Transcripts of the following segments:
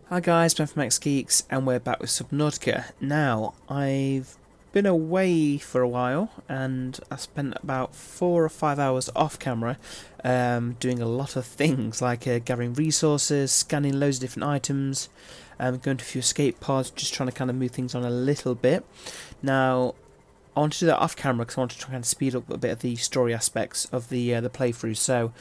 Hi guys, Ben from X-Geeks, and we're back with Subnautica. Now, I've been away for a while, and I spent about 4 or 5 hours off camera doing a lot of things, like gathering resources, scanning loads of different items, going to a few escape pods, just trying to kind of move things on a little bit. Now, I want to do that off camera because I want to try and speed up a bit of the story aspects of the playthrough, so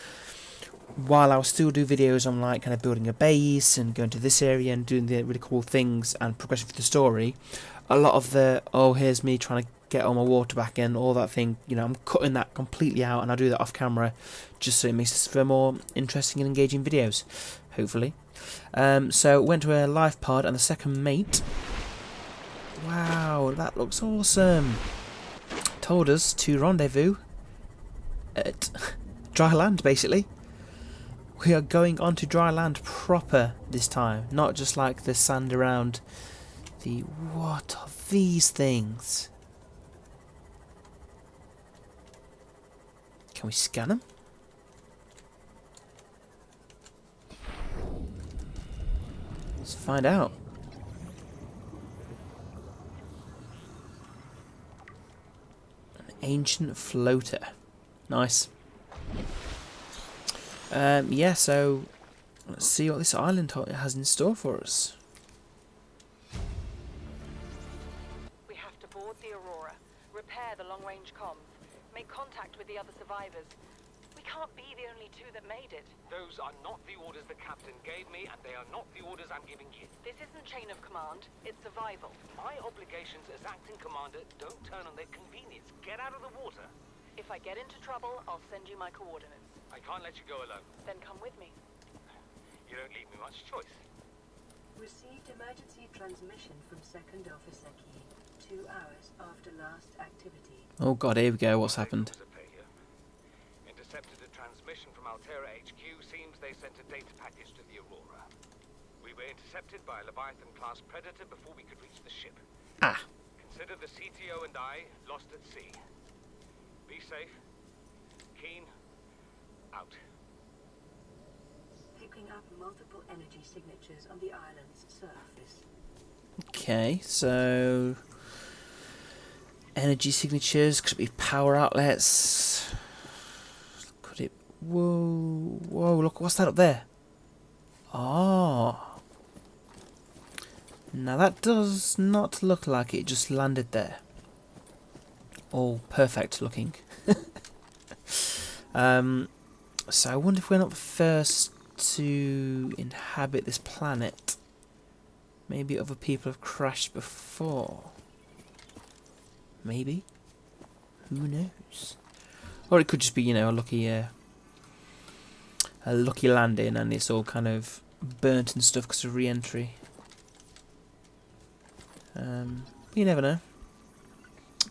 while I'll still do videos on like kind of building a base and going to this area and doing the really cool things and progressing through the story, a lot of the, oh, here's me trying to get all my water back in, all that thing, you know, I'm cutting that completely out, and I'll do that off camera just so it makes this for more interesting and engaging videos, hopefully. So went to a life pod, and the second mate, wow, that looks awesome, told us to rendezvous at dry land, basically. We are going onto dry land proper this time, not just like the sand around the... What are these things? Can we scan them? Let's find out. An ancient floater. Nice. Yeah, so let's see what this island has in store for us. We have to board the Aurora, repair the long-range comms, make contact with the other survivors. We can't be the only two that made it. Those are not the orders the captain gave me, and they are not the orders I'm giving you. This isn't chain of command, it's survival. My obligations as acting commander don't turn on their convenience. Get out of the water. If I get into trouble, I'll send you my coordinates. I can't let you go alone. Then come with me. You don't leave me much choice. Received emergency transmission from Second Officer Key 2 hours after last activity. Oh god, here we go, what's happened? Intercepted a transmission from Altera HQ. Seems they sent a data package to the Aurora. We were intercepted by a Leviathan-class predator before we could reach the ship. Ah. Consider the CTO and I lost at sea. Be safe. Keen. Out. Picking up multiple energy signatures on the island's surface. Okay, so energy signatures, could it be power outlets? Could it... Whoa, whoa, look, what's that up there? Oh. Now that does not look like it just landed there. All perfect looking. So I wonder if we're not the first to inhabit this planet. Maybe other people have crashed before. Maybe. Who knows? Or it could just be, you know, a lucky landing, and it's all kind of burnt and stuff because of re-entry. You never know.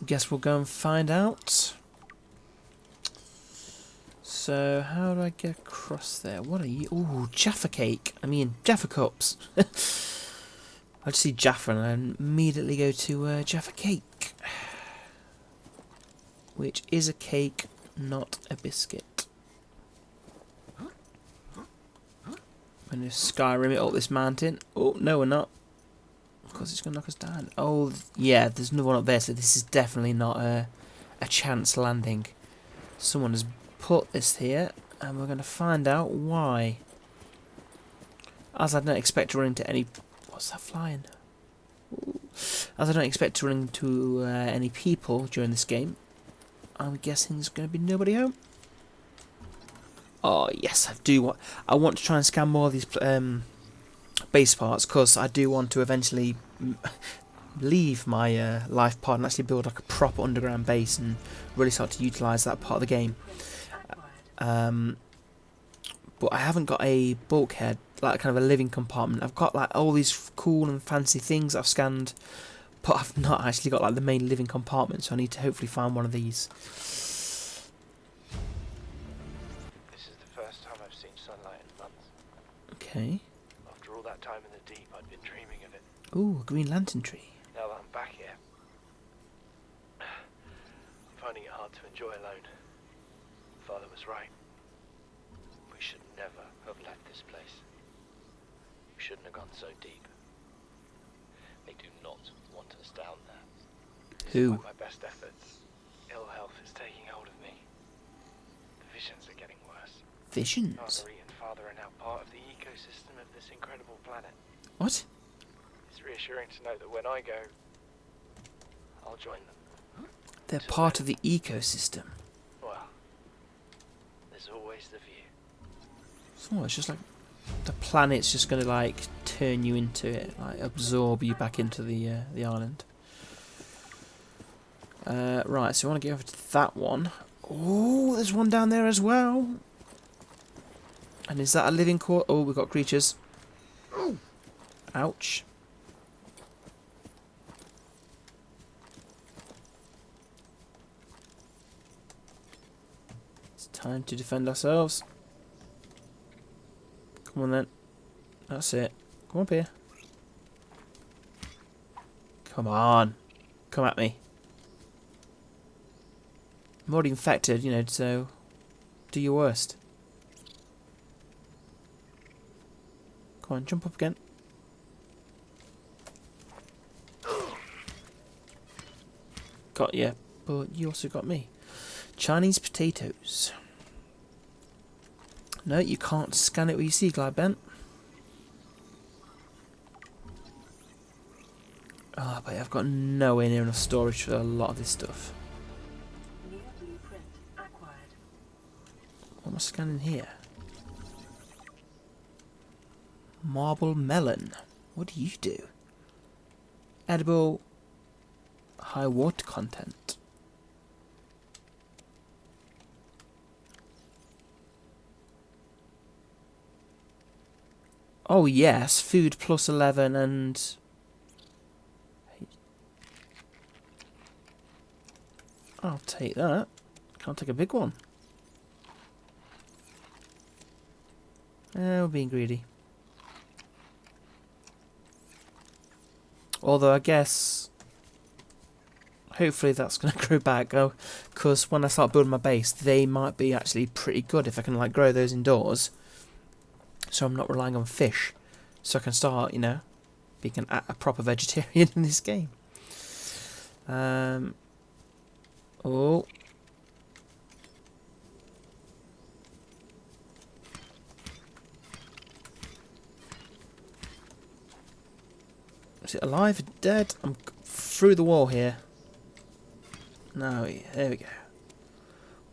Guess we'll go and find out. So, how do I get across there? What are you? Ooh, Jaffa cake. I mean, Jaffa cups. I just see Jaffa and I immediately go to Jaffa cake. Which is a cake, not a biscuit. I'm going to Skyrim it up this mountain. Oh, no we're not. Of course it's going to knock us down. Oh, yeah, there's another one up there, so this is definitely not a chance landing. Someone has put this here, and we're going to find out why. As I don't expect to run into any... What's that flying? Ooh. As I don't expect to run into any people during this game, I'm guessing there's going to be nobody home. Oh, yes, I want to try and scan more of these base parts, because I do want to eventually leave my life pod and actually build like a proper underground base and really start to utilise that part of the game. But I haven't got a bulkhead, like kind of a living compartment. I've got like all these cool and fancy things I've scanned, but I've not actually got like the main living compartment, so I need to hopefully find one of these. This is the first time I've seen sunlight in months. Okay. After all that time in the deep, I'd been dreaming of it. Ooh, a green lantern tree. Now that I'm back here, I'm finding it hard to enjoy alone. Father was right. We should never have left this place. We shouldn't have gone so deep. They do not want us down there. Who? Despite my best efforts, ill health is taking hold of me. The visions are getting worse. Visions? Marguerite and Father are now part of the ecosystem of this incredible planet. What? It's reassuring to know that when I go, I'll join them. They're part of the ecosystem. Well, there's always the view. So it's just like the planet's just going to like turn you into it, like absorb you back into the island. Right, so I want to get over to that one. Oh, there's one down there as well. And is that a living core? Oh, we've got creatures. Ouch. It's time to defend ourselves. Come on then. That's it. Come up here. Come on. Come at me. I'm already infected, you know, so do your worst. Come on, jump up again. Got you, but you also got me. Chinese potatoes. No, you can't scan it with your sea glide, Ben. Ah, but I've got nowhere near enough storage for a lot of this stuff. New blueprint acquired. What am I scanning here? Marble melon. What do you do? Edible. High water content. Oh yes, food plus 11 and... I'll take that. Can't take a big one. We're being greedy. Although I guess... hopefully that's going to grow back. Because when I start building my base, they might be actually pretty good if I can like grow those indoors. So I'm not relying on fish. So I can start, you know, being a proper vegetarian in this game. Oh. Is it alive or dead? I'm through the wall here. No, there we go.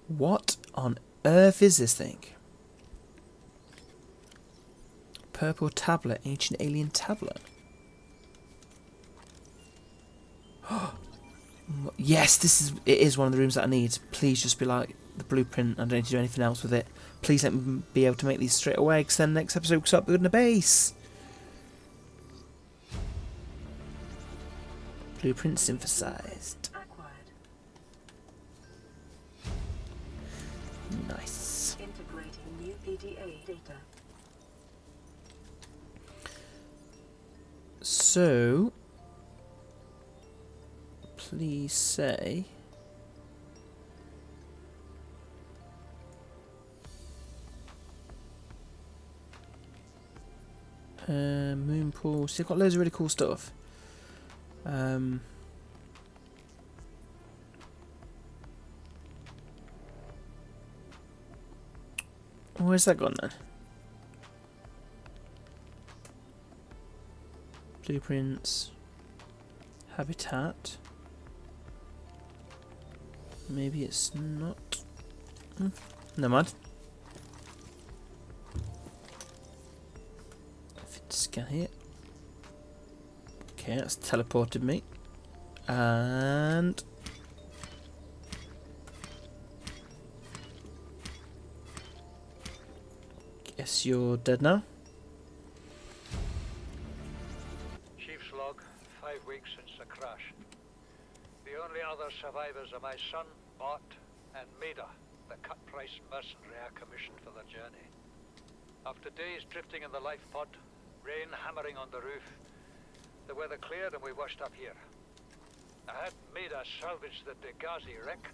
What on earth is this thing? Purple tablet, ancient alien tablet. Yes, it is one of the rooms that I need. Please just be like the blueprint. I don't need to do anything else with it. Please let me be able to make these straight away, because then next episode we'll start building a base. Blueprint synthesized. Acquired. Nice. Integrating new PDA data. So, please say moon pool. See, I've got loads of really cool stuff. Where's that gone then? Blueprints, habitat. Maybe it's not. Never mind. If it's scan here. Okay, that's teleported me. And guess you're dead now. 5 weeks since the crash. The only other survivors are my son, Bart, and Maida, the cut-price mercenary I commissioned for the journey. After days drifting in the life pod, rain hammering on the roof, the weather cleared and we washed up here. I had Maida salvage the Degazi wreck,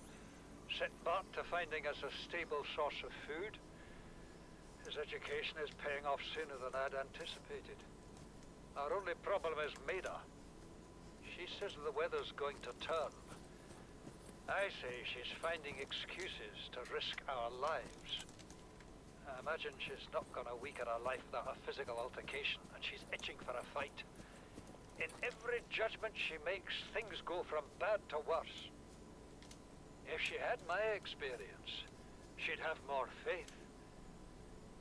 set Bart to finding us a stable source of food. His education is paying off sooner than I'd anticipated. Our only problem is Maida. She says the weather's going to turn. I say she's finding excuses to risk our lives. I imagine she's not gonna weaken her life without a physical altercation, and she's itching for a fight. In every judgment she makes, things go from bad to worse. If she had my experience, she'd have more faith.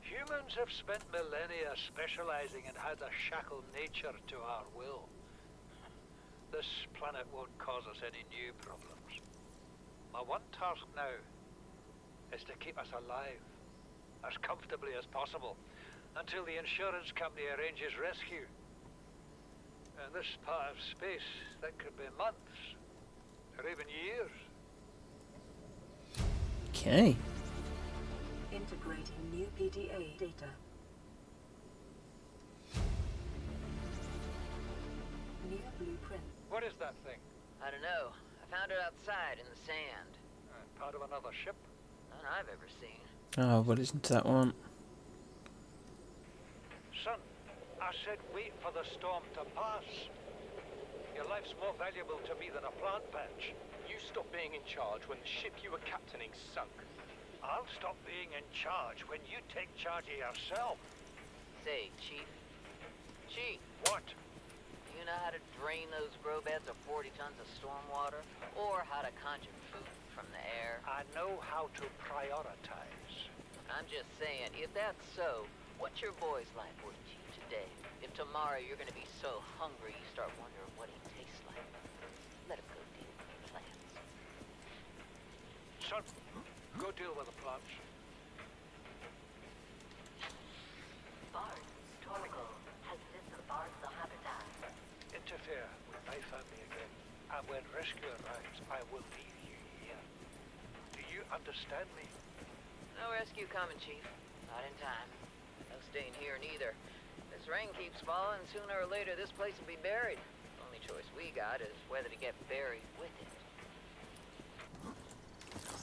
Humans have spent millennia specializing in how to shackle nature to our will. This planet won't cause us any new problems. My one task now is to keep us alive, as comfortably as possible, until the insurance company arranges rescue. In this part of space, that could be months, or even years. Okay. Integrating new PDA data. New blueprint. What is that thing? I don't know. I found it outside in the sand. Part of another ship? None I've ever seen. Oh, what isn't that one? Son, I said wait for the storm to pass. Your life's more valuable to me than a plant patch. You stopped being in charge when the ship you were captaining sunk. I'll stop being in charge when you take charge of yourself. Say, Chief. Chief, What? do you know how to drain those grow beds of 40 tons of stormwater? Or how to conjure food from the air? I know how to prioritize. I'm just saying, if that's so, what's your boy's life worth to you today? If tomorrow you're gonna be so hungry you start wondering what he tastes like, let him go deal with the plants. Son, go deal with the plants. Bard, Torgal has disembarked the habitat. Interfere with my family again, and when rescue arrives, I will leave you here. Do you understand me? No rescue coming, Chief. Not in time. No staying here neither. This rain keeps falling, sooner or later this place will be buried. Only choice we got is whether to get buried with it.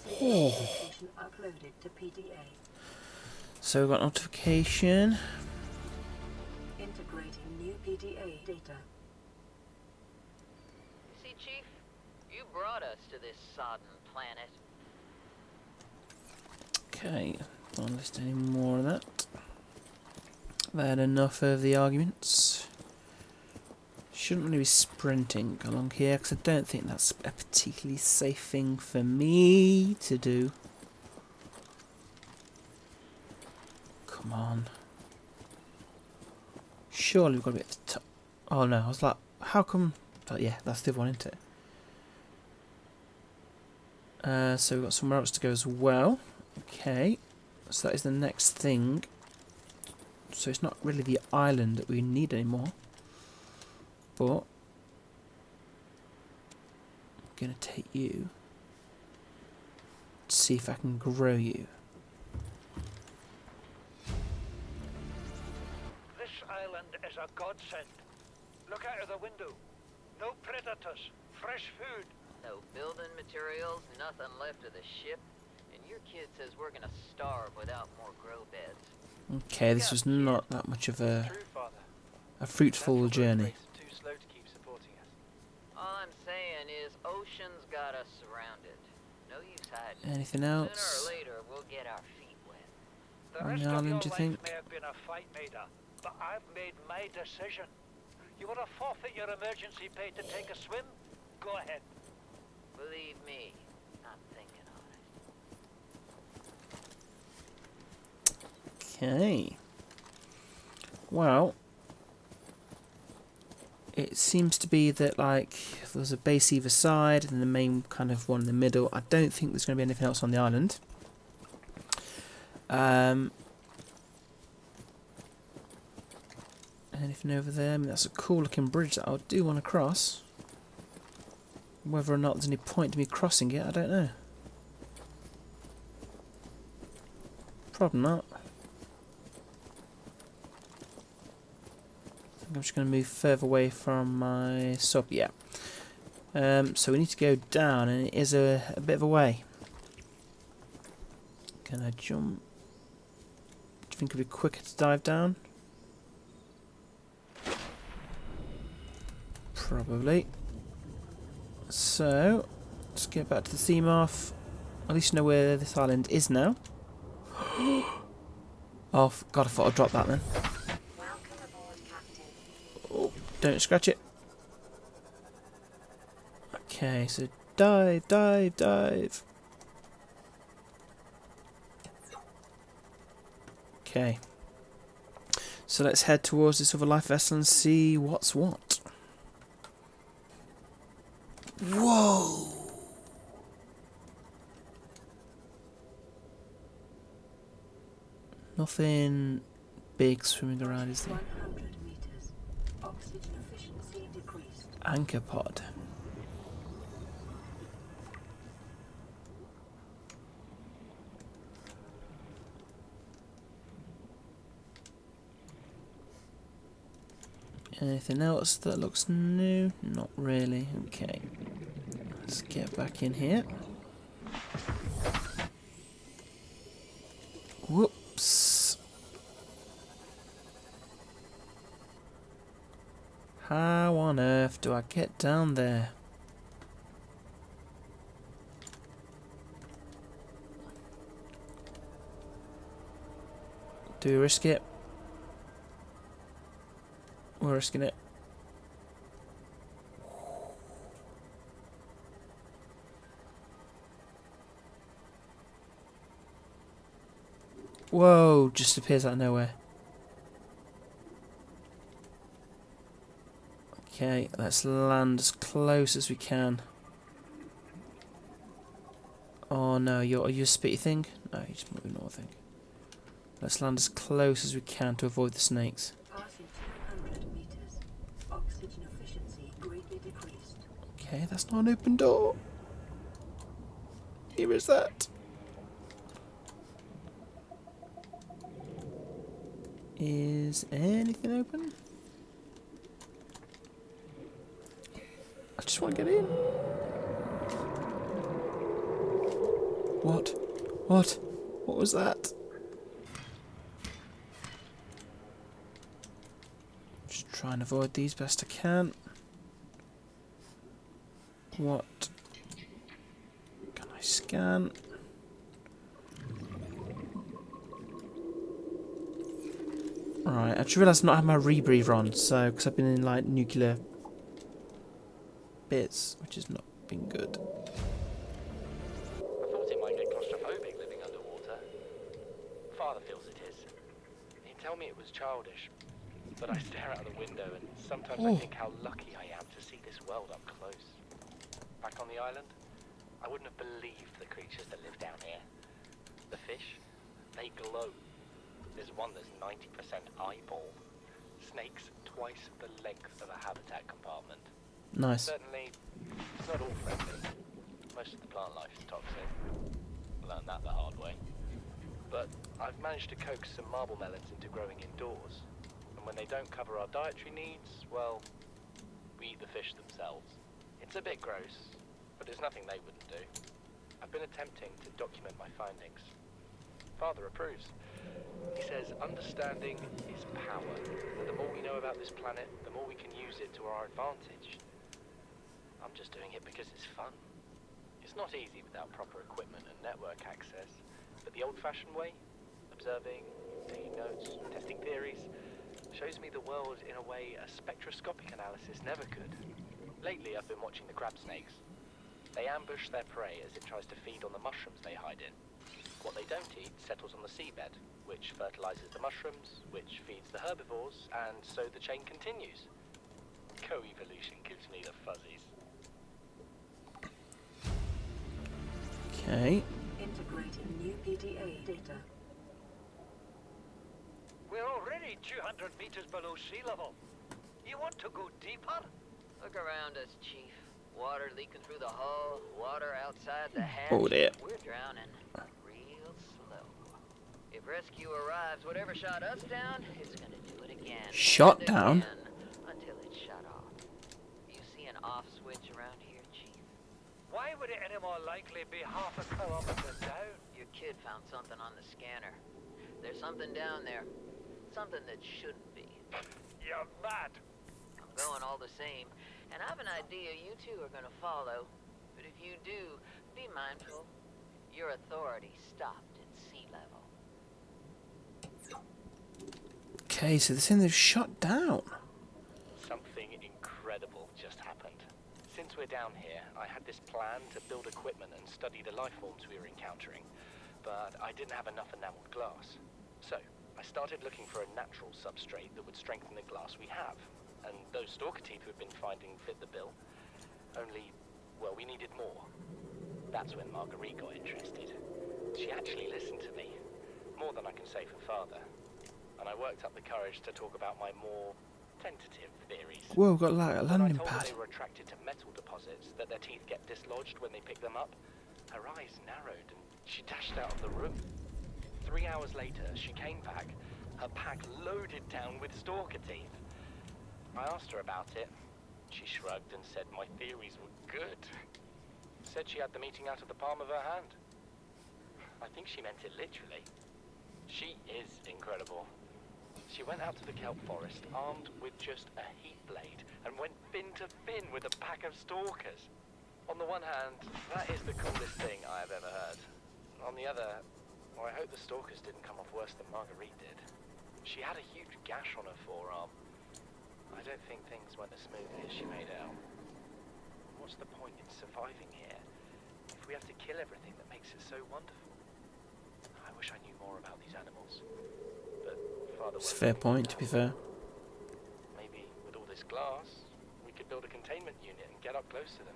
Notification uploaded to PDA. So we've got notification. Integrating new PDA data. You see, Chief? You brought us to this sodden planet. Okay, don't list any more of that. I've had enough of the arguments. Shouldn't really be sprinting along here because I don't think that's a particularly safe thing for me to do. Come on. Surely we've got to be at the top. Oh no, I was like, how come? But yeah, that's the other one, isn't it? So we've got somewhere else to go as well. Okay, so that is the next thing. So it's not really the island that we need anymore. But I'm going to take you to see if I can grow you. This island is a godsend. Look out of the window. No predators. Fresh food. No building materials, nothing left of the ship. And your kid says we're gonna starve without more grow beds. Okay, this was not that much of a True, Father. fruitful journey. Too slow to keep supporting us. All I'm saying is ocean's got us surrounded. No use hiding. Anything Sooner else? or later, we'll get our feet wet. The On rest the of island, your do you life think? may have been a fight, Maida, but I've made my decision. You want to forfeit your emergency pay to take a swim? Go ahead. Believe me, I'm thinking on it. Okay. Well, it seems to be that like there's a base either side and the main kind of one in the middle. I don't think there's going to be anything else on the island. Anything over there? I mean, that's a cool looking bridge that I do want to cross. Whether or not there's any point to me crossing it, I don't know. Probably not. I think I'm just going to move further away from my sub. Yeah. So we need to go down, and it is a bit of a way. Can I jump? Do you think it'd be quicker to dive down? Probably. So, let's get back to the Seamoth. At least you know where this island is now. Oh, God, I thought I'd drop that then. Welcome aboard, Captain. Oh, don't scratch it. Okay, so dive, dive, dive. Okay. So let's head towards this other life vessel and see what's what. Whoa! Nothing big swimming around, is there? 100 meters. Oxygen efficiency decreased. Anchor pod. Anything else that looks new? Not really. Okay. Let's get back in here. Whoops. How on earth do I get down there? Do we risk it? We're risking it. Whoa, just appears out of nowhere. Okay, let's land as close as we can. Oh no, are you a spitty thing? No, you're just moving north, I think. Let's land as close as we can to avoid the snakes. Passing 200 meters. Oxygen efficiency greatly decreased. Okay, that's not an open door. Here is that. Is anything open? I just want to get in. What? What? What was that? Just try and avoid these best I can. What can I scan? Right, I just realised I've not had my rebreather on, so because I've been in like nuclear bits, which has not been good. I thought it might get claustrophobic living underwater. Father feels it is. He'd tell me it was childish, but I stare out the window and sometimes I think how lucky I am to see this world up close. Back on the island, I wouldn't have believed the creatures that live down here. The fish, they glow. There's one that's 90% eyeball. Snakes twice the length of a habitat compartment. Nice. Certainly, it's not all friendly. Most of the plant life is toxic. Learned that the hard way. But I've managed to coax some marble melons into growing indoors. And when they don't cover our dietary needs, well, we eat the fish themselves. It's a bit gross, but there's nothing they wouldn't do. I've been attempting to document my findings. Father approves. He says understanding is power, and the more we know about this planet, the more we can use it to our advantage. I'm just doing it because it's fun. It's not easy without proper equipment and network access, but the old-fashioned way, observing, taking notes, testing theories, shows me the world in a way a spectroscopic analysis never could. Lately I've been watching the crab snakes. They ambush their prey as it tries to feed on the mushrooms they hide in. What they don't eat settles on the seabed, which fertilizes the mushrooms, which feeds the herbivores, and so the chain continues. Co-evolution gives me the fuzzies. Okay. Integrating new PDA data. We're already 200 meters below sea level. You want to go deeper? Look around us, Chief. Water leaking through the hull, water outside the hatch. Oh dear. We're drowning. Real slow. If rescue arrives, whatever shot us down, it's gonna do it again. Shot and down? again, until it's shut off. You see an off switch around here, Chief? Why would it any more likely be half a kilometer down? Your kid found something on the scanner. There's something down there. Something that shouldn't be. You're mad. I'm going all the same. And I've an idea you two are gonna follow. But if you do, be mindful. Your authority stopped at sea level. Okay, so they're saying they've shot down. Something incredible just happened. Since we're down here, I had this plan to build equipment and study the life forms we were encountering, but I didn't have enough enameled glass. So, I started looking for a natural substrate that would strengthen the glass we have, and those stalker teeth we've been finding fit the bill. Only, well, we needed more. That's when Marguerite got interested. She actually listened to me, more than I can say for father. And I worked up the courage to talk about my more tentative theories. Whoa, got like a When I landing told her pad. they were attracted to metal deposits, that their teeth get dislodged when they pick them up, her eyes narrowed and she dashed out of the room. 3 hours later, she came back, her pack loaded down with stalker teeth. I asked her about it. She shrugged and said my theories were good. Said she had the meeting out of the palm of her hand. I think she meant it literally. She is incredible. She went out to the kelp forest armed with just a heat blade and went fin to fin with a pack of stalkers. On the one hand, that is the coolest thing I have ever heard. On the other, well, I hope the stalkers didn't come off worse than Marguerite did. She had a huge gash on her forearm. I don't think things went as smoothly as she made out. What's the point in surviving here if we have to kill everything that makes it so wonderful? I wish I knew more about these animals. But Father It's a won't fair let me point, know. to be fair. Maybe with all this glass, we could build a containment unit and get up close to them.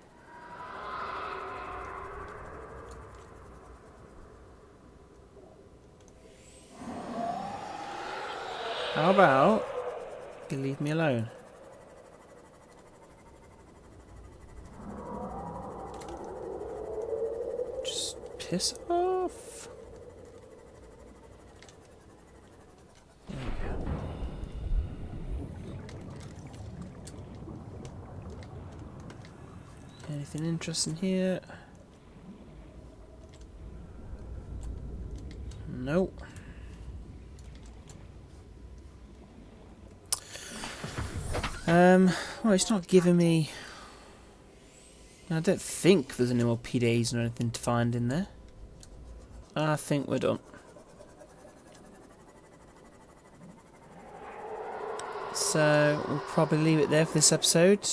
How about you leave me alone? Just piss off. There you go. Anything interesting here? Nope. Well, it's not giving me... I don't think there's any more PDAs or anything to find in there. I think we're done. So, we'll probably leave it there for this episode.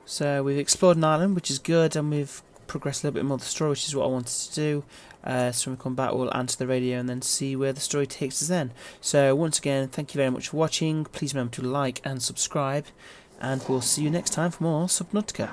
So, we've explored an island, which is good, and we've progressed a little bit more of the story, which is what I wanted to do. So when we come back, we'll answer the radio and then see where the story takes us then. So once again, thank you very much for watching. Please remember to like and subscribe, and we'll see you next time for more Subnautica.